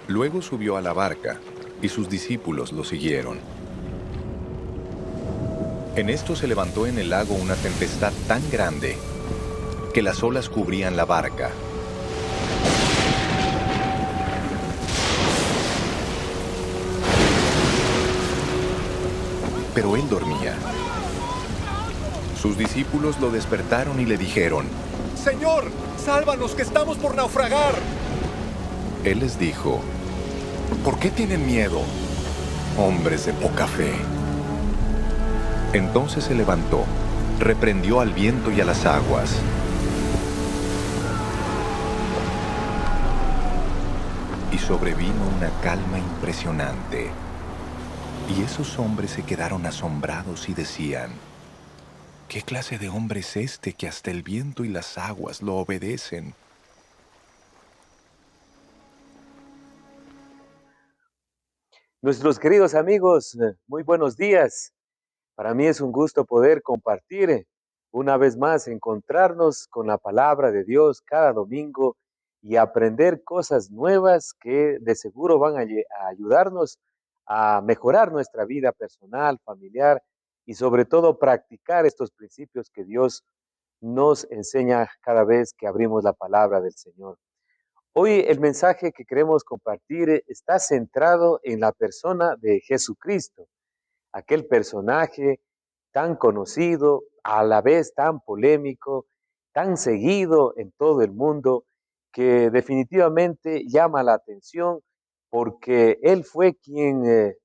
Luego subió a la barca, y sus discípulos lo siguieron. En esto se levantó en el lago una tempestad tan grande que las olas cubrían la barca. Pero él dormía. Sus discípulos lo despertaron y le dijeron: ¡Señor, sálvanos, que estamos por naufragar! Él les dijo: ¿por qué tienen miedo, hombres de poca fe? Entonces se levantó, reprendió al viento y a las aguas. Y sobrevino una calma impresionante. Y esos hombres se quedaron asombrados y decían: ¿qué clase de hombre es este que hasta el viento y las aguas lo obedecen? Nuestros queridos amigos, muy buenos días. Para mí es un gusto poder compartir una vez más, encontrarnos con la palabra de Dios cada domingo y aprender cosas nuevas que de seguro van a ayudarnos a mejorar nuestra vida personal, familiar y sobre todo practicar estos principios que Dios nos enseña cada vez que abrimos la palabra del Señor. Hoy el mensaje que queremos compartir está centrado en la persona de Jesucristo, aquel personaje tan conocido, a la vez tan polémico, tan seguido en todo el mundo, que definitivamente llama la atención porque él fue quien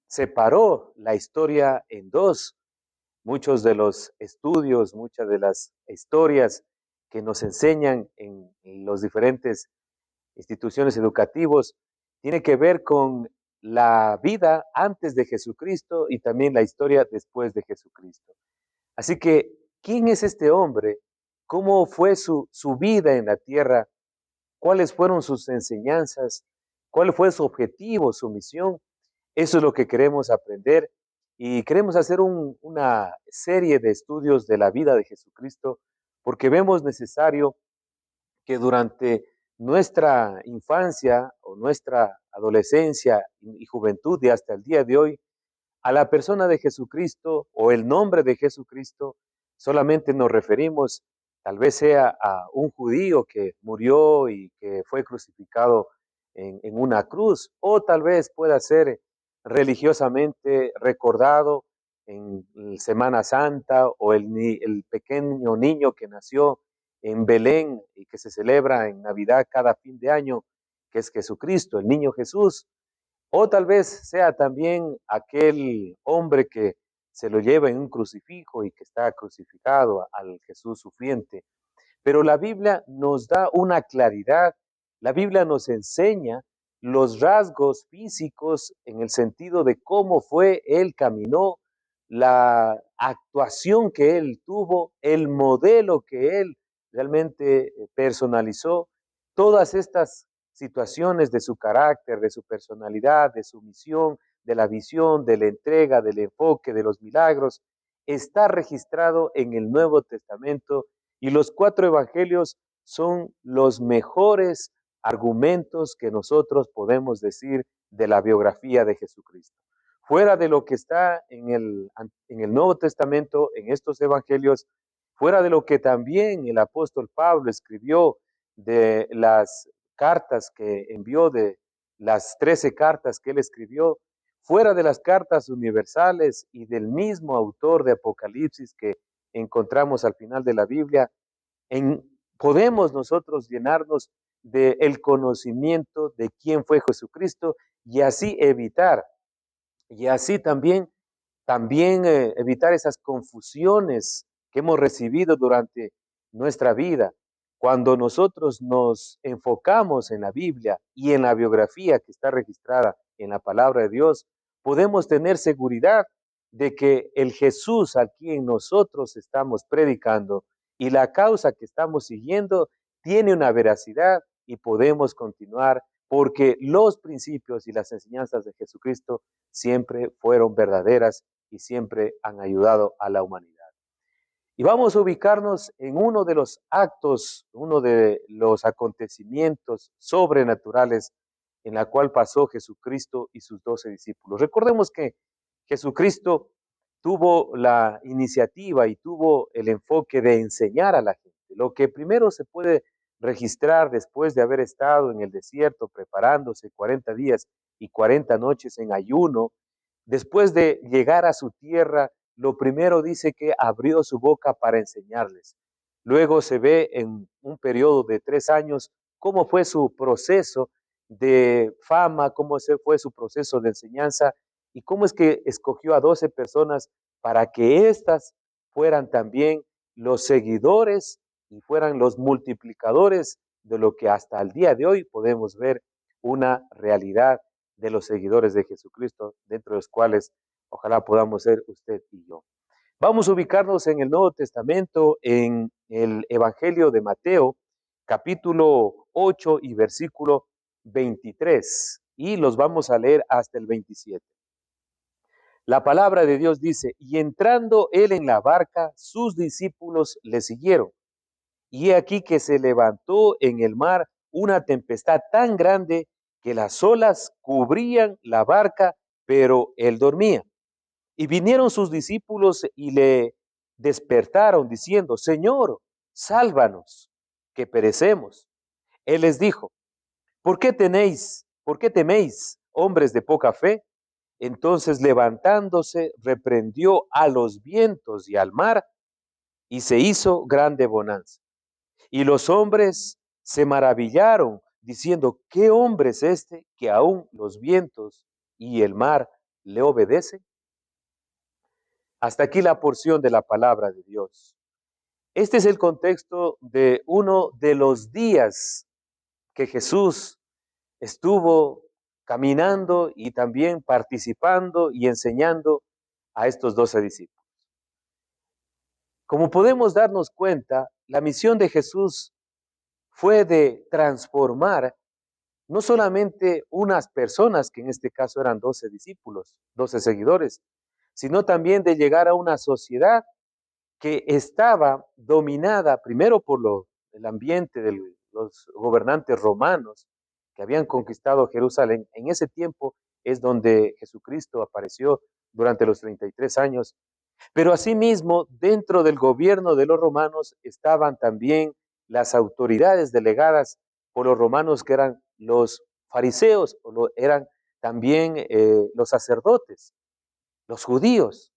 separó la historia en dos. Muchos de los estudios, muchas de las historias que nos enseñan en los diferentes instituciones educativos, tiene que ver con la vida antes de Jesucristo y también la historia después de Jesucristo. Así que, ¿quién es este hombre? ¿Cómo fue su vida en la tierra? ¿Cuáles fueron sus enseñanzas? ¿Cuál fue su objetivo, su misión? Eso es lo que queremos aprender y queremos hacer una serie de estudios de la vida de Jesucristo porque vemos necesario que durante nuestra infancia o nuestra adolescencia y juventud y hasta el día de hoy, a la persona de Jesucristo o el nombre de Jesucristo solamente nos referimos, tal vez sea a un judío que murió y que fue crucificado en una cruz, o tal vez pueda ser religiosamente recordado en Semana Santa o el pequeño niño que nació en Belén y que se celebra en Navidad cada fin de año, que es Jesucristo, el niño Jesús. O tal vez sea también aquel hombre que se lo lleva en un crucifijo y que está crucificado al Jesús sufriente. Pero la Biblia nos da una claridad, la Biblia nos enseña los rasgos físicos en el sentido de cómo fue él caminó, la actuación que él tuvo, el modelo que él realmente personalizó, todas estas situaciones de su carácter, de su personalidad, de su misión, de la visión, de la entrega, del enfoque, de los milagros, está registrado en el Nuevo Testamento y los cuatro evangelios son los mejores argumentos que nosotros podemos decir de la biografía de Jesucristo. Fuera de lo que está en el Nuevo Testamento, en estos evangelios, fuera de lo que también el apóstol Pablo escribió de las cartas que envió, de las 13 cartas que él escribió, fuera de las cartas universales y del mismo autor de Apocalipsis que encontramos al final de la Biblia, podemos nosotros llenarnos del conocimiento de quién fue Jesucristo y así evitar, y así también evitar esas confusiones que hemos recibido durante nuestra vida. Cuando nosotros nos enfocamos en la Biblia y en la biografía que está registrada en la palabra de Dios, podemos tener seguridad de que el Jesús a quien nosotros estamos predicando y la causa que estamos siguiendo tiene una veracidad y podemos continuar porque los principios y las enseñanzas de Jesucristo siempre fueron verdaderas y siempre han ayudado a la humanidad. Y vamos a ubicarnos en uno de los actos, uno de los acontecimientos sobrenaturales en la cual pasó Jesucristo y sus 12 discípulos. Recordemos que Jesucristo tuvo la iniciativa y tuvo el enfoque de enseñar a la gente. Lo que primero se puede registrar después de haber estado en el desierto preparándose 40 días y 40 noches en ayuno, después de llegar a su tierra, lo primero dice que abrió su boca para enseñarles. Luego se ve en un periodo de 3 años cómo fue su proceso de fama, cómo fue su proceso de enseñanza y cómo es que escogió a 12 personas para que éstas fueran también los seguidores y fueran los multiplicadores de lo que hasta el día de hoy podemos ver una realidad de los seguidores de Jesucristo, dentro de los cuales ojalá podamos ser usted y yo. Vamos a ubicarnos en el Nuevo Testamento, en el Evangelio de Mateo, capítulo 8 y versículo 23, y los vamos a leer hasta el 27. La palabra de Dios dice, y entrando él en la barca, sus discípulos le siguieron. Y he aquí que se levantó en el mar una tempestad tan grande que las olas cubrían la barca, pero él dormía. Y vinieron sus discípulos y le despertaron diciendo, Señor, sálvanos, que perecemos. Él les dijo, por qué teméis, hombres de poca fe? Entonces levantándose, reprendió a los vientos y al mar, y se hizo grande bonanza. Y los hombres se maravillaron, diciendo, ¿qué hombre es este que aún los vientos y el mar le obedecen? Hasta aquí la porción de la palabra de Dios. Este es el contexto de uno de los días que Jesús estuvo caminando y también participando y enseñando a estos 12 discípulos. Como podemos darnos cuenta, la misión de Jesús fue de transformar no solamente unas personas, que en este caso eran 12 discípulos, 12 seguidores, sino también de llegar a una sociedad que estaba dominada primero por el ambiente de los gobernantes romanos que habían conquistado Jerusalén. En ese tiempo es donde Jesucristo apareció durante los 33 años. Pero asimismo, dentro del gobierno de los romanos estaban también las autoridades delegadas por los romanos, que eran los fariseos, eran también los sacerdotes, los judíos.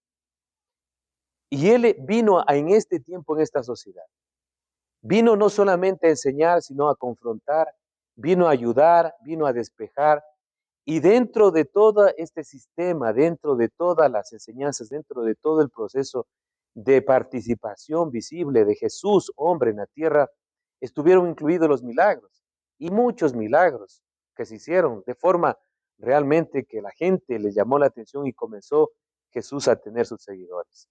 Y él vino en este tiempo, en esta sociedad. Vino no solamente a enseñar, sino a confrontar, vino a ayudar, vino a despejar. Y dentro de todo este sistema, dentro de todas las enseñanzas, dentro de todo el proceso de participación visible de Jesús, hombre en la tierra, estuvieron incluidos los milagros y muchos milagros que se hicieron de forma realmente que la gente le llamó la atención y comenzó Jesús a tener sus seguidores.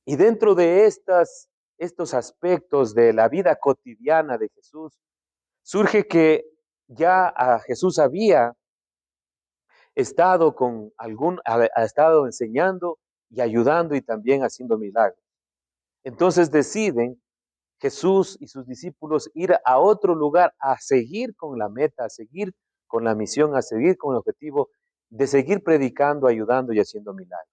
Y dentro de estos aspectos de la vida cotidiana de Jesús, surge que ya a Jesús había estado ha estado enseñando y ayudando y también haciendo milagros. Entonces deciden Jesús y sus discípulos ir a otro lugar a seguir con la meta, a seguir con la misión, a seguir con el objetivo de seguir predicando, ayudando y haciendo milagros.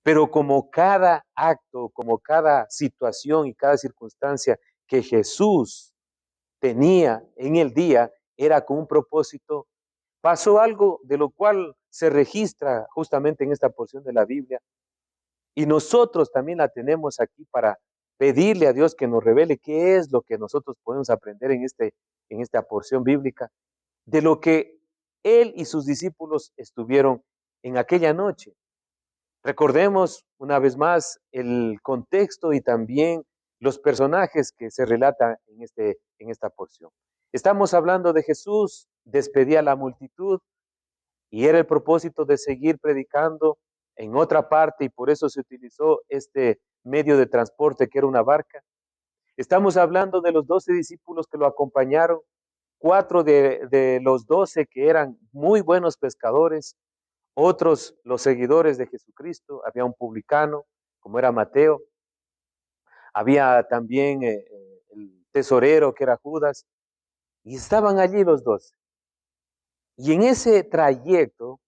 Pero como cada acto, como cada situación y cada circunstancia que Jesús tenía en el día era con un propósito, pasó algo de lo cual se registra justamente en esta porción de la Biblia. Y nosotros también la tenemos aquí para pedirle a Dios que nos revele qué es lo que nosotros podemos aprender en esta porción bíblica, de lo que Él y sus discípulos estuvieron en aquella noche. Recordemos una vez más el contexto y también los personajes que se relatan en esta porción. Estamos hablando de Jesús, despedía a la multitud y era el propósito de seguir predicando en otra parte y por eso se utilizó este medio de transporte que era una barca. Estamos hablando de los 12 discípulos que lo acompañaron, 4 de los 12 que eran muy buenos pescadores, otros los seguidores de Jesucristo, había un publicano, como era Mateo, había también el tesorero que era Judas, y estaban allí los 12. Y en ese trayecto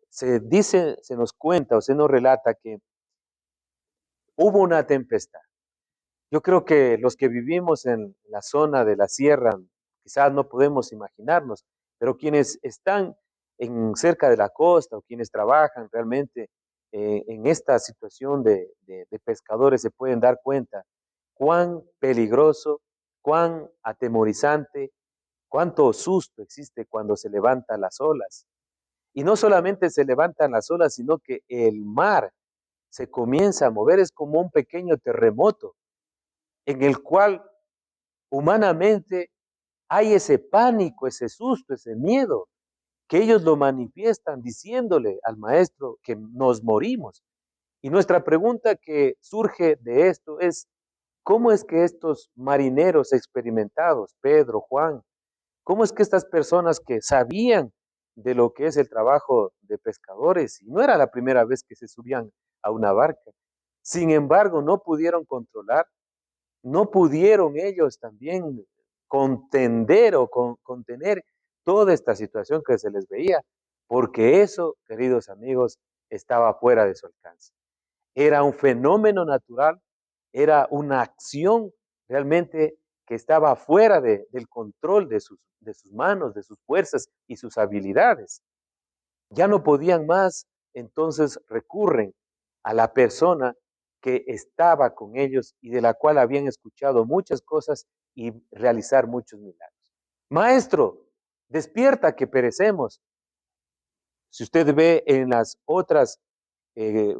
se dice, se nos cuenta o se nos relata que hubo una tempestad. Yo creo que los que vivimos en la zona de la sierra, quizás no podemos imaginarnos, pero quienes están cerca de la costa o quienes trabajan realmente en esta situación de pescadores se pueden dar cuenta cuán peligroso, cuán atemorizante, cuánto susto existe cuando se levantan las olas. Y no solamente se levantan las olas, sino que el mar se comienza a mover, es como un pequeño terremoto en el cual humanamente hay ese pánico, ese susto, ese miedo, que ellos lo manifiestan diciéndole al maestro que nos morimos. Y nuestra pregunta que surge de esto es, ¿cómo es que estos marineros experimentados, Pedro, Juan, cómo es que estas personas que sabían de lo que es el trabajo de pescadores, y no era la primera vez que se subían a una barca, sin embargo no pudieron controlar, no pudieron ellos también contender o contener toda esta situación que se les veía, porque eso, queridos amigos, estaba fuera de su alcance. Era un fenómeno natural, era una acción realmente que estaba fuera del control de sus manos, de sus fuerzas y sus habilidades. Ya no podían más, entonces recurren a la persona que estaba con ellos y de la cual habían escuchado muchas cosas y realizar muchos milagros. Maestro, despierta que perecemos. Si usted ve en las otras eh,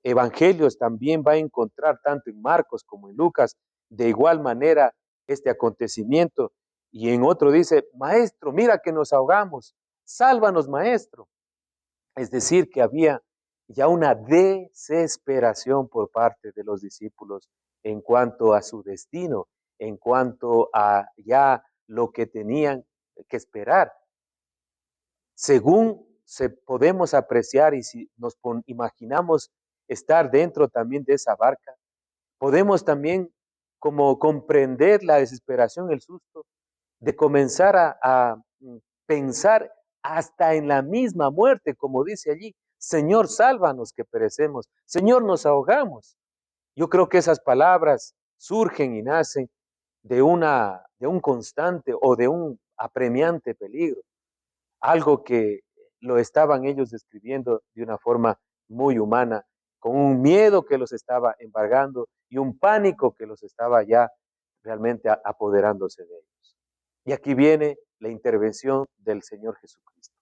evangelios, también va a encontrar tanto en Marcos como en Lucas de igual manera este acontecimiento. Y en otro dice, maestro, mira que nos ahogamos, sálvanos, maestro. Es decir, que había ya una desesperación por parte de los discípulos en cuanto a su destino, en cuanto a ya lo que tenían que esperar. Según se podemos apreciar y si nos imaginamos estar dentro también de esa barca, podemos también como comprender la desesperación, el susto, de comenzar a pensar hasta en la misma muerte, como dice allí, Señor, sálvanos que perecemos, Señor, nos ahogamos. Yo creo que esas palabras surgen y nacen de un constante o de un apremiante peligro, algo que lo estaban ellos describiendo de una forma muy humana, con un miedo que los estaba embargando y un pánico que los estaba ya realmente apoderándose de ellos. Y aquí viene la intervención del Señor Jesucristo.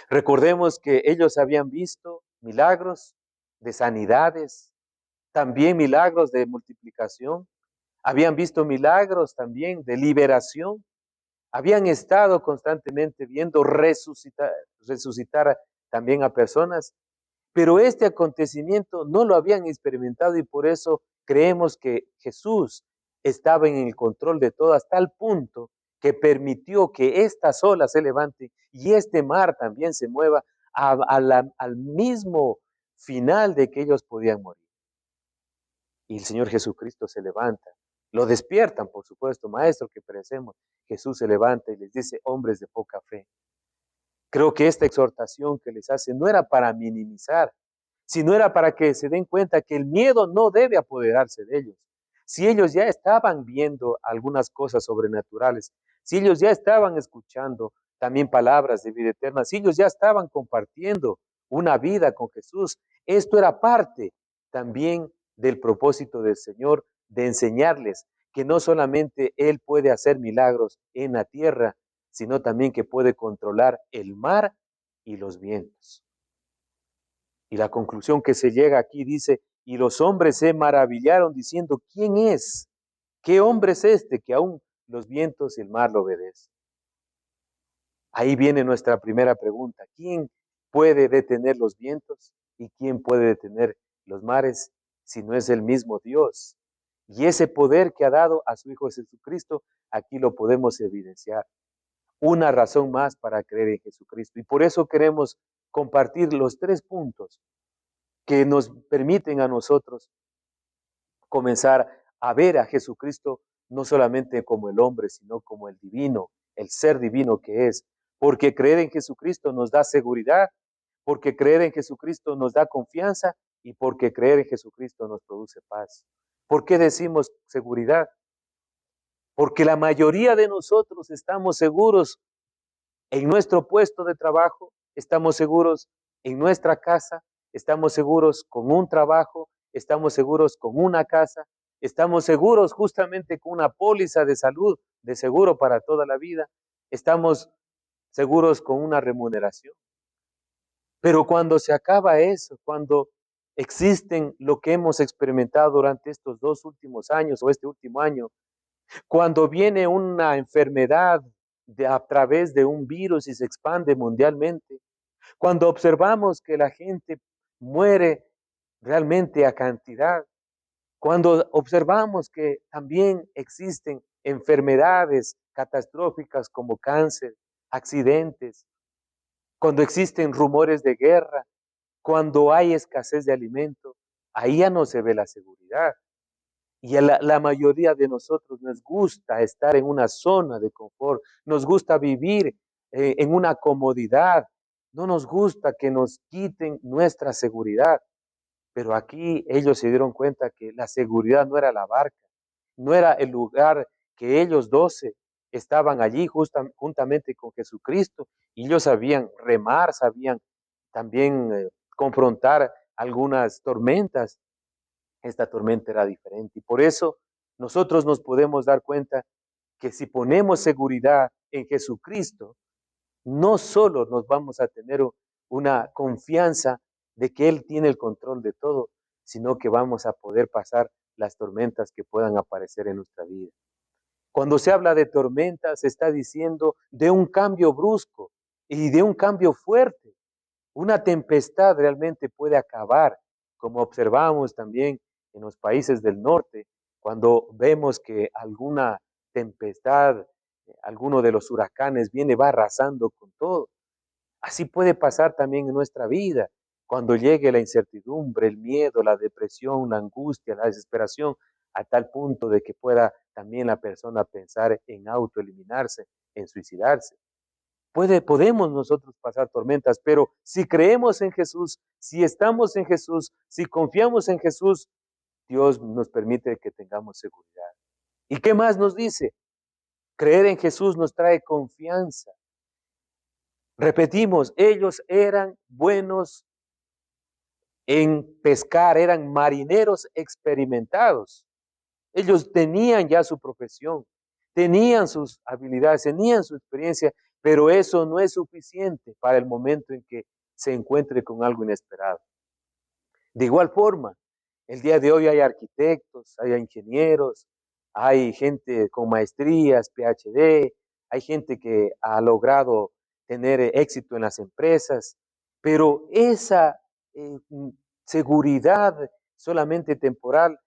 Recordemos que ellos habían visto milagros de sanidades, también milagros de multiplicación, habían visto milagros también de liberación, habían estado constantemente viendo resucitar también a personas, pero este acontecimiento no lo habían experimentado y por eso creemos que Jesús estaba en el control de todo hasta el punto que permitió que estas olas se levanten y este mar también se mueva al mismo final de que ellos podían morir. Y el Señor Jesucristo se levanta. Lo despiertan, por supuesto, maestro, que perecemos. Jesús se levanta y les dice, hombres de poca fe. Creo que esta exhortación que les hace no era para minimizar, sino era para que se den cuenta que el miedo no debe apoderarse de ellos. Si ellos ya estaban viendo algunas cosas sobrenaturales, si ellos ya estaban escuchando también palabras de vida eterna, si ellos ya estaban compartiendo una vida con Jesús, esto era parte también del propósito del Señor de enseñarles que no solamente Él puede hacer milagros en la tierra, sino también que puede controlar el mar y los vientos. Y la conclusión que se llega aquí dice, y los hombres se maravillaron diciendo, ¿quién es? ¿Qué hombre es este que aún los vientos y el mar lo obedecen? Ahí viene nuestra primera pregunta. ¿Quién puede detener los vientos y quién puede detener los mares si no es el mismo Dios? Y ese poder que ha dado a su Hijo Jesucristo, aquí lo podemos evidenciar. Una razón más para creer en Jesucristo. Y por eso queremos compartir los 3 puntos que nos permiten a nosotros comenzar a ver a Jesucristo no solamente como el hombre, sino como el divino, el ser divino que es, porque creer en Jesucristo nos da seguridad, porque creer en Jesucristo nos da confianza y porque creer en Jesucristo nos produce paz. ¿Por qué decimos seguridad? Porque la mayoría de nosotros estamos seguros en nuestro puesto de trabajo, estamos seguros en nuestra casa, estamos seguros con un trabajo, estamos seguros con una casa, estamos seguros justamente con una póliza de salud, de seguro para toda la vida, estamos seguros con una remuneración. Pero cuando se acaba eso, cuando existen lo que hemos experimentado durante estos 2 últimos años o este último año, cuando viene una enfermedad a través de un virus y se expande mundialmente, cuando observamos que la gente muere realmente a cantidad, cuando observamos que también existen enfermedades catastróficas como cáncer, accidentes, cuando existen rumores de guerra, cuando hay escasez de alimento, ahí ya no se ve la seguridad. Y a la mayoría de nosotros nos gusta estar en una zona de confort, nos gusta vivir en una comodidad, no nos gusta que nos quiten nuestra seguridad. Pero aquí ellos se dieron cuenta que la seguridad no era la barca, no era el lugar que ellos 12 estaban allí juntamente con Jesucristo y ellos sabían remar, sabían también confrontar algunas tormentas. Esta tormenta era diferente y por eso nosotros nos podemos dar cuenta que si ponemos seguridad en Jesucristo, no solo nos vamos a tener una confianza de que Él tiene el control de todo, sino que vamos a poder pasar las tormentas que puedan aparecer en nuestra vida. Cuando se habla de tormentas, se está diciendo de un cambio brusco y de un cambio fuerte. Una tempestad realmente puede acabar, como observamos también en los países del norte, cuando vemos que alguna tempestad, alguno de los huracanes viene, va arrasando con todo. Así puede pasar también en nuestra vida, cuando llegue la incertidumbre, el miedo, la depresión, la angustia, la desesperación, a tal punto de que pueda también la persona pensar en autoeliminarse, en suicidarse. Podemos nosotros pasar tormentas, pero si creemos en Jesús, si estamos en Jesús, si confiamos en Jesús, Dios nos permite que tengamos seguridad. ¿Y qué más nos dice? Creer en Jesús nos trae confianza. Repetimos, ellos eran buenos en pescar, eran marineros experimentados. Ellos tenían ya su profesión, tenían sus habilidades, tenían su experiencia, pero eso no es suficiente para el momento en que se encuentre con algo inesperado. De igual forma, el día de hoy hay arquitectos, hay ingenieros, hay gente con maestrías, PhD, hay gente que ha logrado tener éxito en las empresas, pero esa seguridad solamente temporal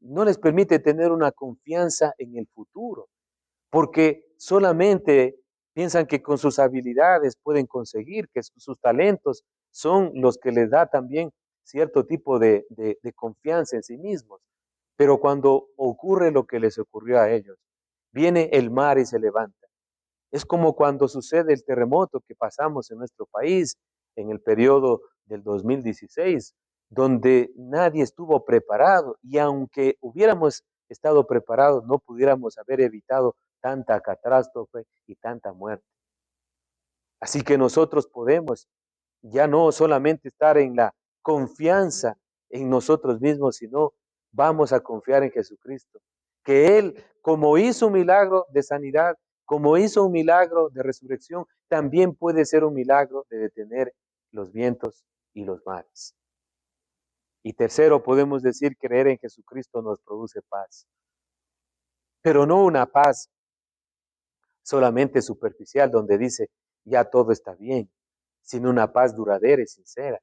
no les permite tener una confianza en el futuro, porque solamente piensan que con sus habilidades pueden conseguir, que sus talentos son los que les da también cierto tipo de confianza en sí mismos. Pero cuando ocurre lo que les ocurrió a ellos, viene el mar y se levanta. Es como cuando sucede el terremoto que pasamos en nuestro país en el periodo del 2016, donde nadie estuvo preparado y aunque hubiéramos estado preparados, no pudiéramos haber evitado tanta catástrofe y tanta muerte. Así que nosotros podemos ya no solamente estar en la confianza en nosotros mismos, sino vamos a confiar en Jesucristo, que Él, como hizo un milagro de sanidad, como hizo un milagro de resurrección, también puede ser un milagro de detener los vientos y los mares. Y tercero, podemos decir creer en Jesucristo nos produce paz, pero no una paz solamente superficial donde dice ya todo está bien, sino una paz duradera y sincera.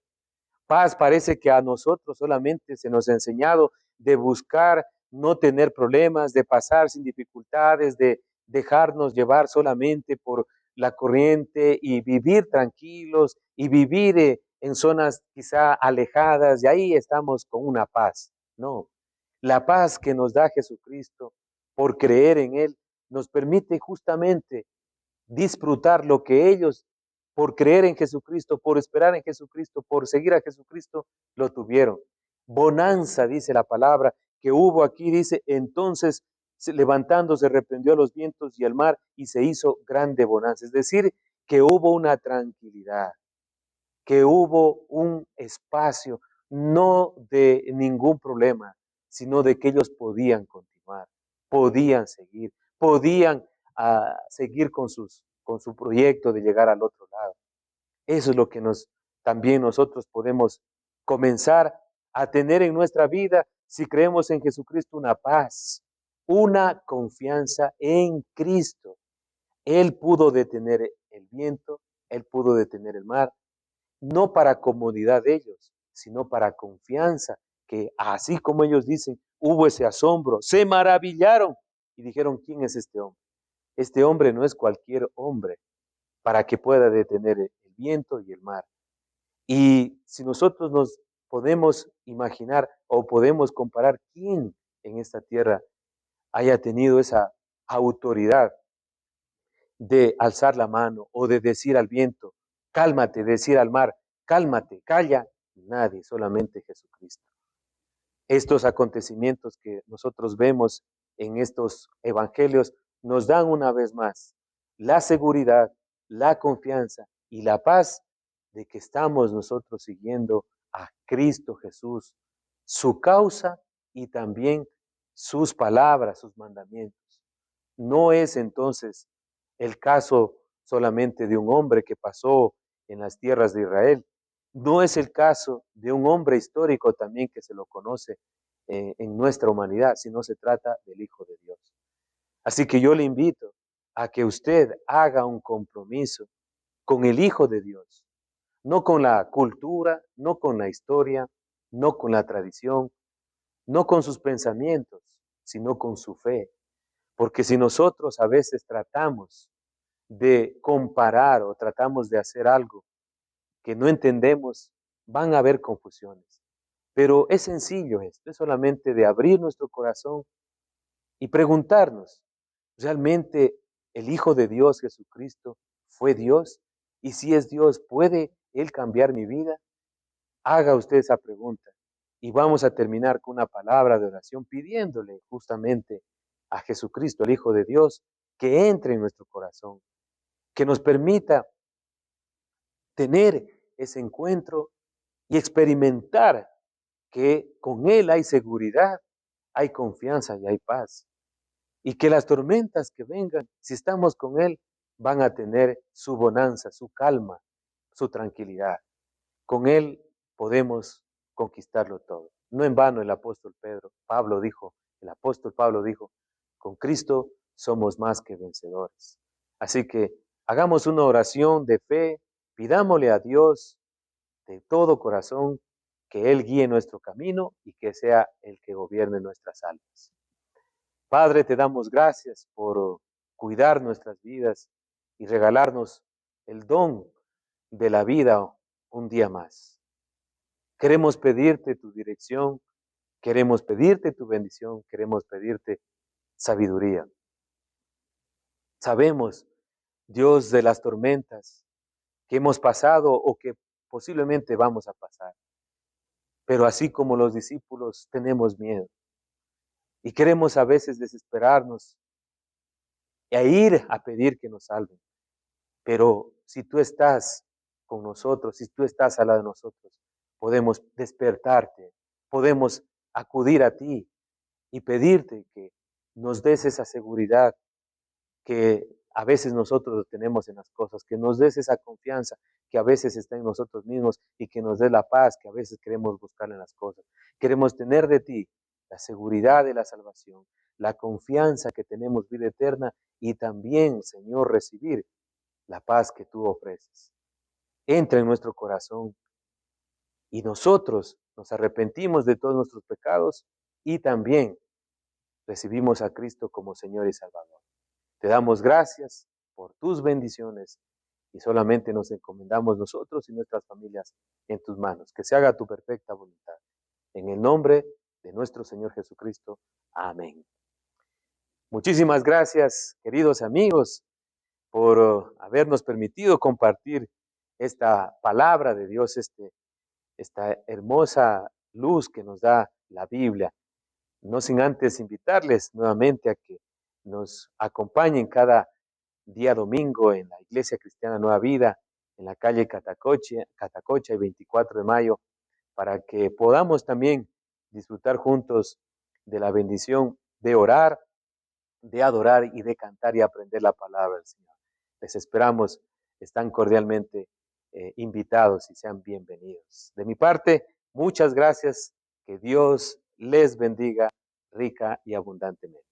Paz parece que a nosotros solamente se nos ha enseñado de buscar no tener problemas, de pasar sin dificultades, de dejarnos llevar solamente por la corriente y vivir tranquilos y vivir en zonas quizá alejadas y ahí estamos con una paz. No, la paz que nos da Jesucristo por creer en Él nos permite justamente disfrutar lo que ellos, por creer en Jesucristo, por esperar en Jesucristo, por seguir a Jesucristo, lo tuvieron. Bonanza, dice la palabra, que hubo aquí, dice, entonces levantándose reprendió a los vientos y al mar y se hizo grande bonanza. Es decir, que hubo una tranquilidad, que hubo un espacio, no de ningún problema, sino de que ellos podían continuar, podían seguir, podían seguir con su proyecto de llegar al otro lado. Eso es lo que también nosotros podemos comenzar a tener en nuestra vida si creemos en Jesucristo, una paz, una confianza en Cristo. Él pudo detener el viento, Él pudo detener el mar, no para comodidad de ellos, sino para confianza, que así como ellos dicen, hubo ese asombro, se maravillaron y dijeron, ¿quién es este hombre? Este hombre no es cualquier hombre para que pueda detener el viento y el mar. Y si nosotros nos podemos imaginar o podemos comparar quién en esta tierra haya tenido esa autoridad de alzar la mano o de decir al viento, cálmate, decir al mar, cálmate, calla, nadie, solamente Jesucristo. Estos acontecimientos que nosotros vemos en estos evangelios nos dan una vez más la seguridad, la confianza y la paz de que estamos nosotros siguiendo a Cristo Jesús, su causa y también sus palabras, sus mandamientos. No es entonces el caso solamente de un hombre que pasó en las tierras de Israel. No es el caso de un hombre histórico también que se lo conoce en nuestra humanidad, sino se trata del Hijo de Dios. Así que yo le invito a que usted haga un compromiso con el Hijo de Dios, no con la cultura, no con la historia, no con la tradición, no con sus pensamientos, sino con su fe. Porque si nosotros a veces tratamos de comparar o tratamos de hacer algo que no entendemos, van a haber confusiones. Pero es sencillo esto, es solamente de abrir nuestro corazón y preguntarnos, ¿realmente el Hijo de Dios, Jesucristo, fue Dios? Y si es Dios, ¿puede Él cambiar mi vida? Haga usted esa pregunta. Y vamos a terminar con una palabra de oración pidiéndole justamente a Jesucristo, el Hijo de Dios, que entre en nuestro corazón, que nos permita tener ese encuentro y experimentar que con Él hay seguridad, hay confianza y hay paz. Y que las tormentas que vengan, si estamos con Él, van a tener su bonanza, su calma, su tranquilidad. Con Él podemos conquistarlo todo. No en vano el apóstol el apóstol Pablo dijo, con Cristo somos más que vencedores. Así que hagamos una oración de fe, pidámosle a Dios de todo corazón que Él guíe nuestro camino y que sea el que gobierne nuestras almas. Padre, te damos gracias por cuidar nuestras vidas y regalarnos el don de la vida un día más. Queremos pedirte tu dirección, queremos pedirte tu bendición, queremos pedirte sabiduría. Sabemos, Dios de las tormentas que hemos pasado o que posiblemente vamos a pasar, pero así como los discípulos tenemos miedo y queremos a veces desesperarnos e ir a pedir que nos salven. Pero si tú estás con nosotros, si tú estás al lado de nosotros, podemos despertarte, podemos acudir a ti y pedirte que nos des esa seguridad que a veces nosotros tenemos en las cosas, que nos des esa confianza que a veces está en nosotros mismos y que nos des la paz que a veces queremos buscar en las cosas. Queremos tener de ti la seguridad de la salvación, la confianza que tenemos vida eterna y también, Señor, recibir la paz que tú ofreces. Entra en nuestro corazón y nosotros nos arrepentimos de todos nuestros pecados y también recibimos a Cristo como Señor y Salvador. Te damos gracias por tus bendiciones y solamente nos encomendamos nosotros y nuestras familias en tus manos. Que se haga tu perfecta voluntad. En el nombre de nuestro Señor Jesucristo. Amén. Muchísimas gracias, queridos amigos. por habernos permitido compartir esta palabra de Dios, esta hermosa luz que nos da la Biblia. No sin antes invitarles nuevamente a que nos acompañen cada día domingo en la Iglesia Cristiana Nueva Vida, en la calle Catacocha y 24 de mayo, para que podamos también disfrutar juntos de la bendición de orar, de adorar y de cantar y aprender la palabra del Señor. Les esperamos, están cordialmente invitados y sean bienvenidos. De mi parte, muchas gracias, que Dios les bendiga rica y abundantemente.